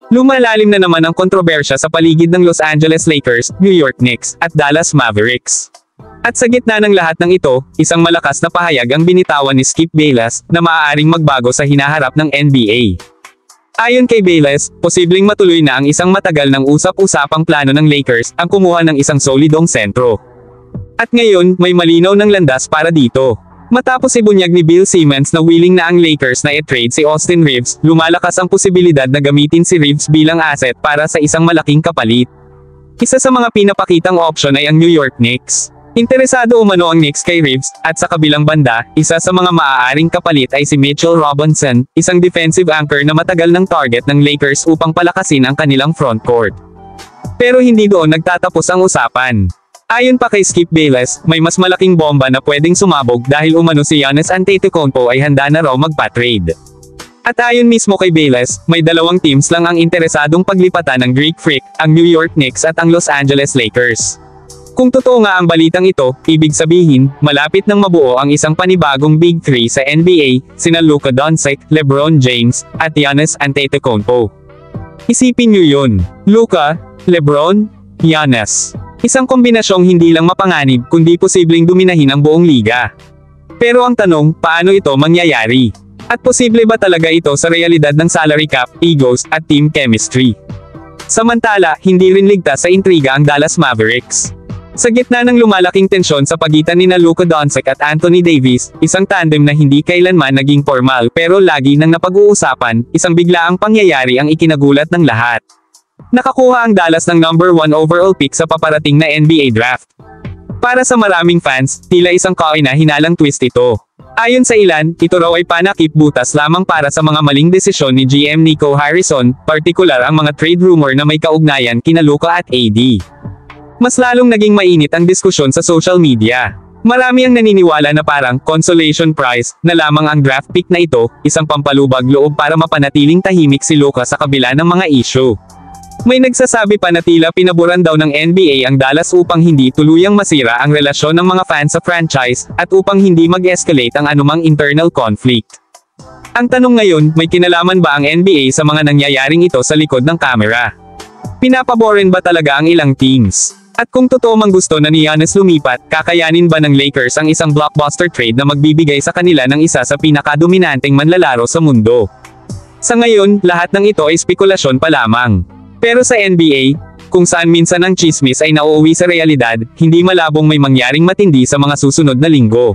Lumalalim na naman ang kontrobersya sa paligid ng Los Angeles Lakers, New York Knicks, at Dallas Mavericks. At sa gitna ng lahat ng ito, isang malakas na pahayag ang binitawan ni Skip Bayless, na maaaring magbago sa hinaharap ng NBA. Ayon kay Bayless, posibleng matuloy na ang isang matagal ng usap-usapang plano ng Lakers, ang kumuha ng isang solidong sentro. At ngayon, may malinaw ng landas para dito. Matapos ibunyag ni Bill Simmons na willing na ang Lakers na i-trade si Austin Reeves, lumalakas ang posibilidad na gamitin si Reeves bilang asset para sa isang malaking kapalit. Isa sa mga pinapakitang option ay ang New York Knicks. Interesado umano ang Knicks kay Reeves, at sa kabilang banda, isa sa mga maaaring kapalit ay si Mitchell Robinson, isang defensive anchor na matagal ng target ng Lakers upang palakasin ang kanilang frontcourt. Pero hindi doon nagtatapos ang usapan. Ayon pa kay Skip Bayless, may mas malaking bomba na pwedeng sumabog dahil umano si Giannis Antetokounmpo ay handa na raw magpa-trade. At ayon mismo kay Bayless, may dalawang teams lang ang interesadong paglipatan ng Greek Freak, ang New York Knicks at ang Los Angeles Lakers. Kung totoo nga ang balitang ito, ibig sabihin, malapit nang mabuo ang isang panibagong Big Three sa NBA, sina Luka Doncic, LeBron James, at Giannis Antetokounmpo. Isipin niyo yun, Luka, LeBron, Giannis. Isang kombinasyong hindi lang mapanganib kundi posibleng duminahin ang buong liga. Pero ang tanong, paano ito mangyayari? At posible ba talaga ito sa realidad ng salary cap, egos, at team chemistry? Samantala, hindi rin ligtas sa intriga ang Dallas Mavericks. Sa gitna ng lumalaking tensyon sa pagitan nina Luka Doncic at Anthony Davis, isang tandem na hindi kailanman naging formal pero lagi nang napag-uusapan, isang biglaang pangyayari ang ikinagulat ng lahat. Nakakuha ang Dallas ng number 1 overall pick sa paparating na NBA draft. Para sa maraming fans, tila isang kaina-hinalang twist ito. Ayon sa ilan, ito raw ay panakip-butas lamang para sa mga maling desisyon ni GM Nico Harrison, partikular ang mga trade rumor na may kaugnayan kina Luka at AD. Mas lalong naging mainit ang diskusyon sa social media. Marami ang naniniwala na parang consolation prize na lamang ang draft pick na ito, isang pampalubag loob para mapanatiling tahimik si Luka sa kabila ng mga issue. May nagsasabi pa na tila pinaboran daw ng NBA ang Dallas upang hindi tuluyang masira ang relasyon ng mga fans sa franchise, at upang hindi mag-escalate ang anumang internal conflict. Ang tanong ngayon, may kinalaman ba ang NBA sa mga nangyayaring ito sa likod ng kamera? Pinapaborin ba talaga ang ilang teams? At kung totoo mang gusto na ni Giannis lumipat, kakayanin ba ng Lakers ang isang blockbuster trade na magbibigay sa kanila ng isa sa pinakadominanteng manlalaro sa mundo? Sa ngayon, lahat ng ito ay spekulasyon pa lamang. Pero sa NBA, kung saan minsan ang chismis ay nauuwi sa realidad, hindi malabong may mangyaring matindi sa mga susunod na linggo.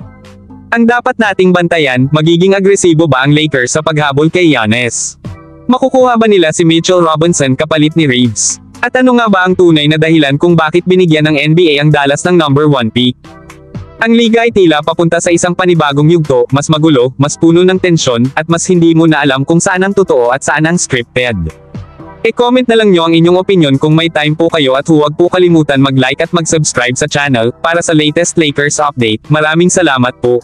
Ang dapat nating bantayan, magiging agresibo ba ang Lakers sa paghabol kay Giannis? Makukuha ba nila si Mitchell Robinson kapalit ni Reeves? At ano nga ba ang tunay na dahilan kung bakit binigyan ng NBA ang Dallas ng number 1 pick? Ang liga ay tila papunta sa isang panibagong yugto, mas magulo, mas puno ng tensyon, at mas hindi mo na alam kung saan ang totoo at saan ang scripted. E-comment na lang nyo ang inyong opinion kung may time po kayo, at huwag po kalimutan mag-like at mag-subscribe sa channel para sa latest Lakers update. Maraming salamat po.